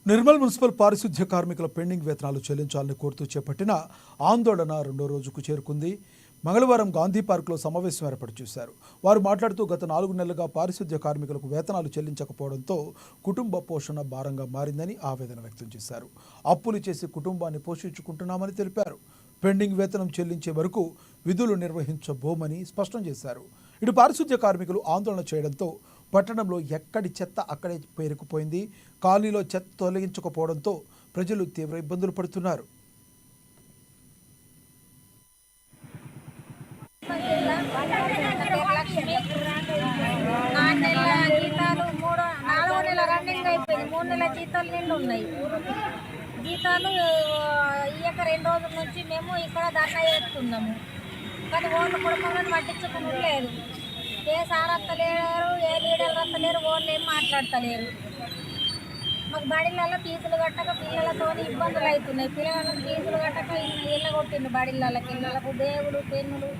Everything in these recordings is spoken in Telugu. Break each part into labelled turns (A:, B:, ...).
A: నిర్మల్ మున్సిపల్ పారిశుధ్య కార్మికుల పెండింగ్ వేతనాలు చెల్లించాలని కోరుతూ చేపట్టిన ఆందోళన రెండో రోజుకు చేరుకుంది. మంగళవారం గాంధీ పార్కులో సమావేశం ఏర్పాటు చేశారు. వారు మాట్లాడుతూ గత 4 నెలలుగా పారిశుధ్య కార్మికులకు వేతనాలు చెల్లించకపోవడంతో కుటుంబ పోషణ భారంగా మారిందని ఆవేదన వ్యక్తం చేశారు. అప్పులు చేసి కుటుంబాన్ని పోషించుకుంటున్నామని తెలిపారు. పెండింగ్ వేతనం చెల్లించే వరకు విధులు నిర్వహించబోమని స్పష్టం చేశారు. ఇటు పారిశుధ్య కార్మికులు ఆందోళన చేయడంతో పట్టణంలో ఎక్కడి చెత్త అక్కడే పేరుకుపోయింది. కాలనీలో చెత్త తొలగించకపోవడంతో ప్రజలు తీవ్ర ఇబ్బందులు పడుతున్నారు.
B: జీతాలు ఇయ్యక 2 రోజుల నుంచి మేము ఇక్కడ ధర్నా చేస్తున్నాము. కానీ ఓట్లు కుటుంబాలను పట్టించుకుని లేదు. ఏ సార్ వస్తలేరు, ఏ లీడర్లు వస్తలేరు, ఓట్లు ఏం మాట్లాడతలేరు. మాకు బడిళ్ళల్లో ఫీజులు కట్టక పిల్లలతో ఇబ్బందులు అవుతున్నాయి. పిల్లలకు ఫీజులు కట్టక ఇళ్ళ కొట్టిండు. బడిళ్ళకి ఇళ్ళకు దేవుడు పెన్నులు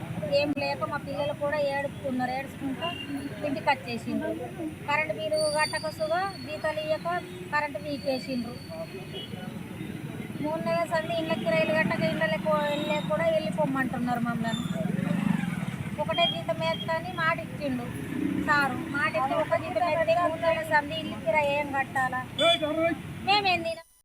B: ఏం లేక మా పిల్లలు కూడా ఏడుచుకుంటూ ఇంటికి వచ్చేసిండ్రు. కరెంటు బిల్లు కట్టక సుగా జీతాలు ఇయ్యక కరెంటు వీకేసిండ్రు. 3 నెలల సంది ఇళ్ళ కిరాయిలు కట్టక ఇళ్ళకి కూడా వెళ్ళిపోమ్మంటున్నారు మమ్మల్ని. ఒకటే జీతం వేస్తాని మాట ఇచ్చిండు సారు. మాట ఇచ్చి ఒక జీతం వేస్తే 3 నెలల సంది ఇల్లు కిరాయి ఏం కట్టాలా? మేమేంది